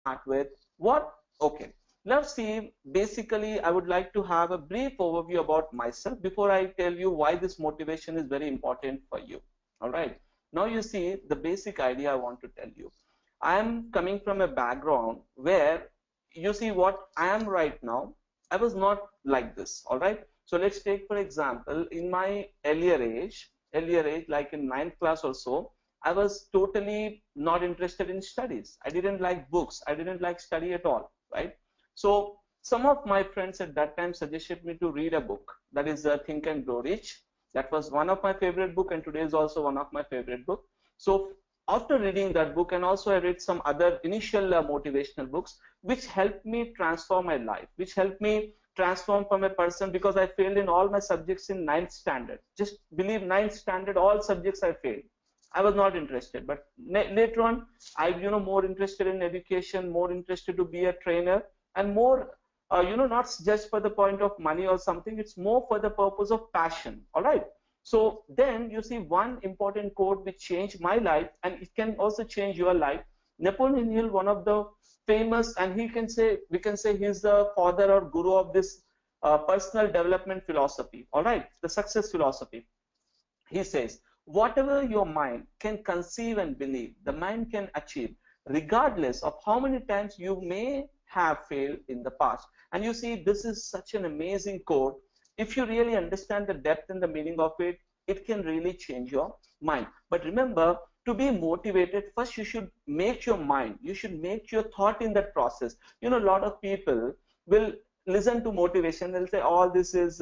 start with what? Okay, let's see. Basically, I would like to have a brief overview about myself before I tell you why this motivation is very important for you. All right. Now you see the basic idea I want to tell you. I am coming from a background where you see what I am right now. I was not like this. All right. So let's take for example, in my earlier age, like in ninth class or so, I was totally not interested in studies. I didn't like books. I didn't like study at all, right? So some of my friends at that time suggested me to read a book, that is Think and Grow Rich. That was one of my favorite book, and today is also one of my favorite book. So after reading that book, and also I read some other initial motivational books, which helped me transform my life, which helped me transform from a person, because I failed in all my subjects in ninth standard. Just believe, ninth standard, all subjects I failed. I was not interested, but later on, I more interested in education, more interested to be a trainer, and more not just for the point of money or something. It's more for the purpose of passion. All right. So then you see one important quote which changed my life, and it can also change your life. Napoleon Hill, one of the famous, and we can say he's the father or guru of this personal development philosophy. All right, the success philosophy. He says, whatever your mind can conceive and believe, the mind can achieve, regardless of how many times you may have failed in the past. And you see, this is such an amazing quote. If you really understand the depth and the meaning of it, it can really change your mind. But remember, to be motivated, first you should make your mind, you should make your thought in that process. A lot of people will listen to motivation, they'll say, all this is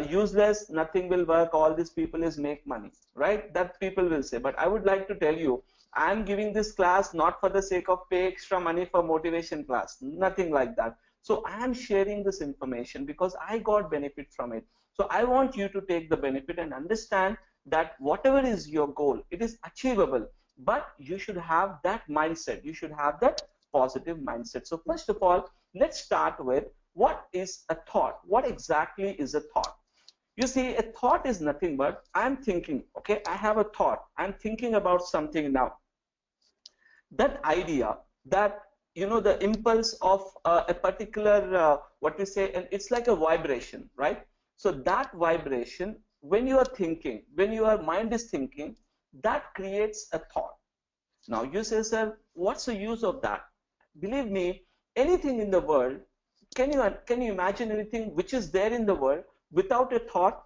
useless, nothing will work, all these people is make money, right? That people will say. But I would like to tell you, I'm giving this class not for the sake of pay extra money for motivation class, nothing like that. So I am sharing this information because I got benefit from it. So I want you to take the benefit and understand that whatever is your goal, it is achievable, but you should have that mindset. You should have that positive mindset. So first of all, let's start with, what is a thought? What exactly is a thought? You see, a thought is nothing but I'm thinking, okay, I have a thought. I'm thinking about something now. That idea, that the impulse of a particular what we say, and it's like a vibration, right? So that vibration, when you are thinking, when your mind is thinking, that creates a thought. Now you say, sir, what's the use of that? Believe me, anything in the world, can you imagine anything which is there in the world without a thought?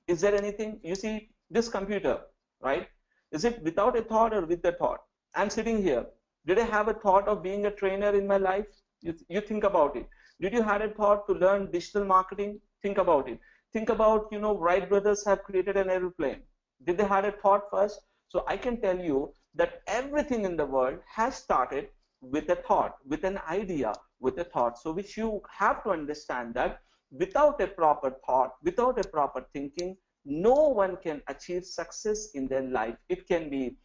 Is there anything? You see this computer, right? Is it without a thought or with a thought? I'm sitting here. Did I have a thought of being a trainer in my life? You think about it. Did you have a thought to learn digital marketing? Think about it. Think about, Wright brothers have created an airplane. Did they have a thought first? So I can tell you that everything in the world has started with a thought, with an idea, with a thought. So which you have to understand that without a proper thought, without a proper thinking, no one can achieve success in their life. It can be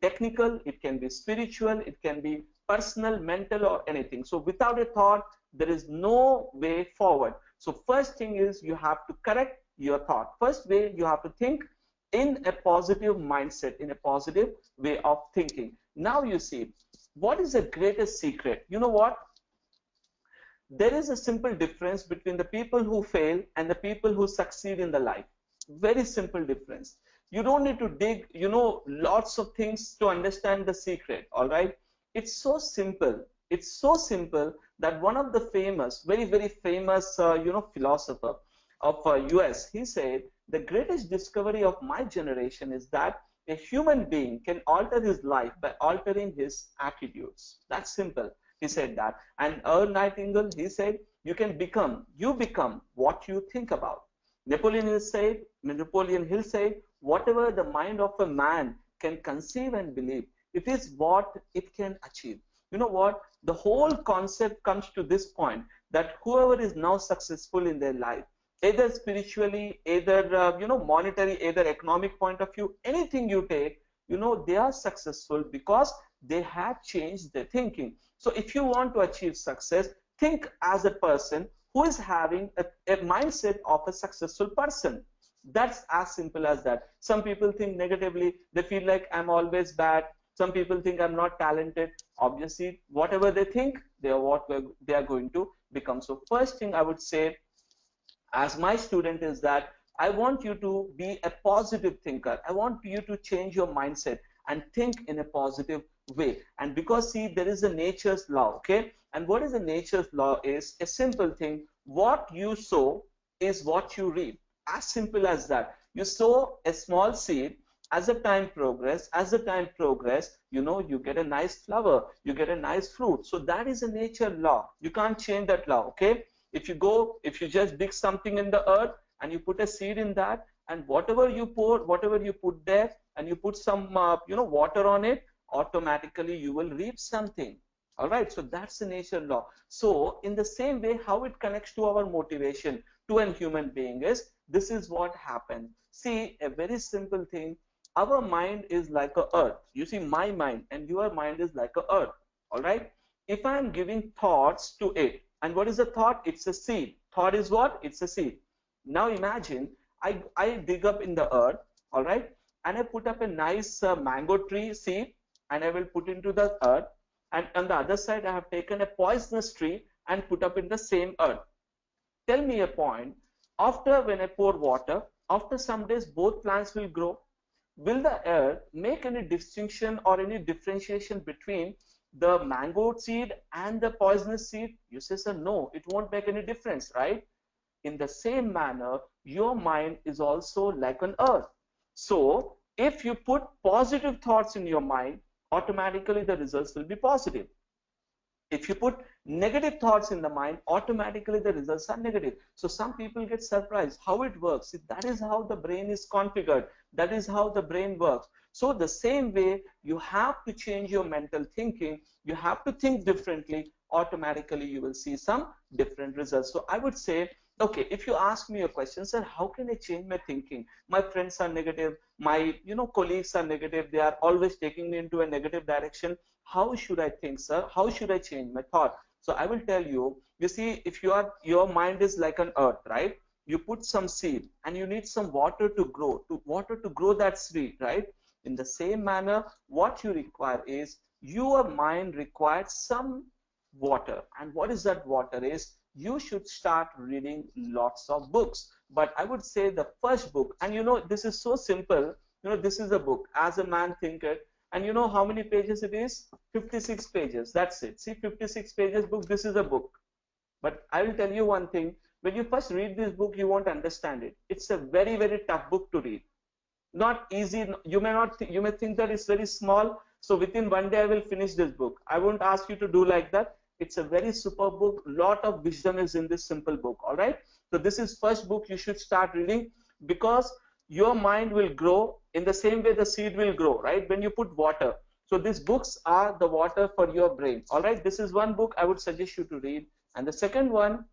technical, it can be spiritual, it can be personal, mental, or anything. So without a thought, there is no way forward. So first thing is, you have to correct your thought. First way, you have to think in a positive mindset, in a positive way of thinking. Now you see, what is the greatest secret? You know what? There is a simple difference between the people who fail and the people who succeed in the life. Very simple difference. You don't need to dig, lots of things to understand the secret, all right? It's so simple. It's so simple that one of the famous, very, very famous, philosopher of US, he said, the greatest discovery of my generation is that a human being can alter his life by altering his attitudes. That's simple. He said that. And Earl Nightingale, he said, you become what you think about. Napoleon Hill said, whatever the mind of a man can conceive and believe, it is what it can achieve. You know what? The whole concept comes to this point, that whoever is now successful in their life, either spiritually, either monetary, either economic point of view, anything you take, they are successful because they have changed their thinking. So if you want to achieve success, think as a person who is having a mindset of a successful person. That's as simple as that. Some people think negatively. They feel like I'm always bad. Some people think I'm not talented. Obviously, whatever they think, they are what they are going to become. So first thing I would say as my student is that I want you to be a positive thinker. I want you to change your mindset and think in a positive way. And because see, there is a nature's law, okay? And what is the nature's law is a simple thing. What you sow is what you reap. As simple as that. You sow a small seed, as the time progress, you know, you get a nice flower, you get a nice fruit. So that is a nature law. You can't change that law, okay? If you just dig something in the earth and you put a seed in that, and whatever you put there, and you put some water on it, automatically you will reap something. All right, so that's the nature law. So in the same way, how it connects to our motivation to a human being is, this is what happens. See, a very simple thing. Our mind is like a earth. You see, my mind and your mind is like a earth. All right. If I am giving thoughts to it, and what is a thought? It's a seed. Thought is what? It's a seed. Now imagine I dig up in the earth, all right, and I put up a nice mango tree seed, and I will put into the earth. And on the other side, I have taken a poisonous tree and put up in the same earth. Tell me a point. After when I pour water, after some days, both plants will grow. Will the earth make any distinction or any differentiation between the mango seed and the poisonous seed? You say, sir, no, it won't make any difference, right? In the same manner, your mind is also like an earth. So if you put positive thoughts in your mind, automatically the results will be positive. If you put negative thoughts in the mind, automatically the results are negative. So some people get surprised how it works. That is how the brain is configured. That is how the brain works. So the same way, you have to change your mental thinking. You have to think differently. Automatically, you will see some different results. So I would say, okay, if you ask me a question, sir, how can I change my thinking? My friends are negative. My colleagues are negative. They are always taking me into a negative direction. How should I think, sir? How should I change my thought? So I will tell you, you see, if your mind is like an earth, right? You put some seed and you need some water to grow that seed, right? In the same manner, what you require is, your mind requires some water. And what is that water is? You should start reading lots of books. But I would say the first book, and this is so simple, this is a book, As a Man Thinketh. And you know how many pages it is? 56 pages. That's it. See, 56 pages book. This is a book. But I will tell you one thing. When you first read this book, you won't understand it. It's a very, very tough book to read. Not easy. You may think that it's very small. So within one day, I will finish this book. I won't ask you to do like that. It's a very super book. Lot of wisdom is in this simple book. All right. So this is first book you should start reading, because your mind will grow in the same way the seed will grow, right? When you put water. So these books are the water for your brain. All right. This is one book I would suggest you to read. And the second one,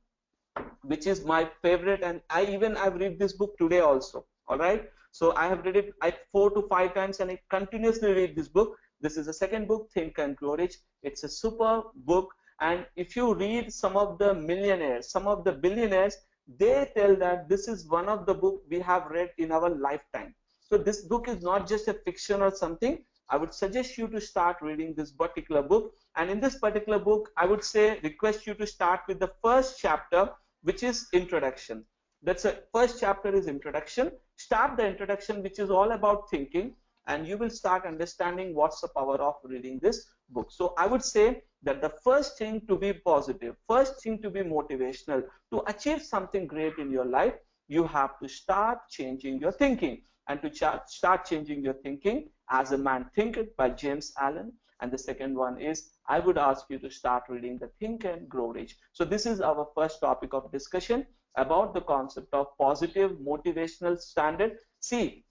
which is my favorite, and I've read this book today also. All right. So I have read it 4 to 5 times, and I continuously read this book. This is the second book, Think and Grow Rich. It's a super book. And if you read some of the millionaires, some of the billionaires, they tell that this is one of the books we have read in our lifetime. So this book is not just a fiction or something. I would suggest you to start reading this particular book. And in this particular book, I would say, request you to start with the first chapter, which is introduction. That's a first chapter is introduction. Start the introduction, which is all about thinking, and you will start understanding what's the power of reading this book. So I would say that the first thing to be positive, first thing to be motivational, to achieve something great in your life, you have to start changing your thinking. And to start changing your thinking, As a Man Thinketh by James Allen. And the second one is, I would ask you to start reading the Think and Grow Rich. So this is our first topic of discussion about the concept of positive motivational standard. See,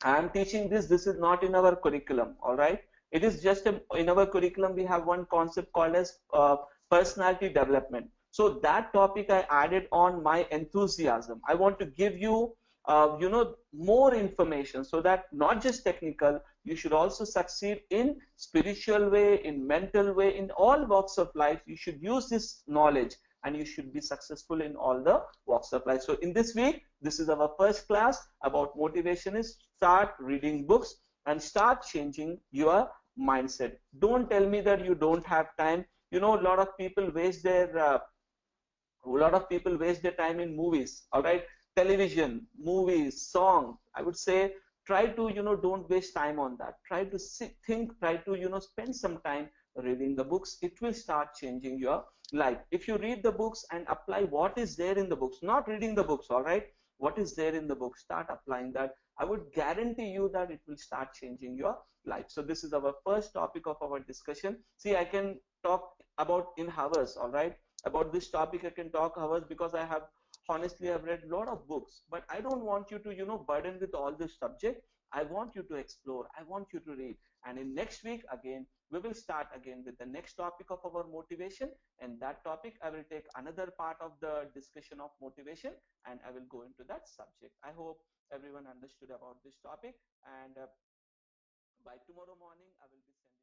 I am teaching this. This is not in our curriculum. All right. It is just in our curriculum, we have one concept called as personality development. So that topic I added on my enthusiasm. I want to give you more information, so that not just technical, you should also succeed in spiritual way, in mental way, in all walks of life. You should use this knowledge, and you should be successful in all the walks of life. So in this week, this is our first class about motivation is start reading books. and start changing your mindset. Don't tell me that you don't have time. You know, a lot of people waste their time in movies, all right, television, movies, song. I would say try to, don't waste time on that. Try to think, try to, spend some time reading the books. It will start changing your life if you read the books and apply what is there in the books, not reading the books, all right, what is there in the book, start applying that. I would guarantee you that it will start changing your life. So this is our first topic of our discussion. See, I can talk about in hours, all right, about this topic. I can talk hours because I have, honestly, I've read a lot of books, but I don't want you to, burden with all this subject. I want you to explore, I want you to read. And in next week again, we will start again with the next topic of our motivation. And that topic, I will take another part of the discussion of motivation, and I will go into that subject. I hope everyone understood about this topic. And by tomorrow morning, I will be sending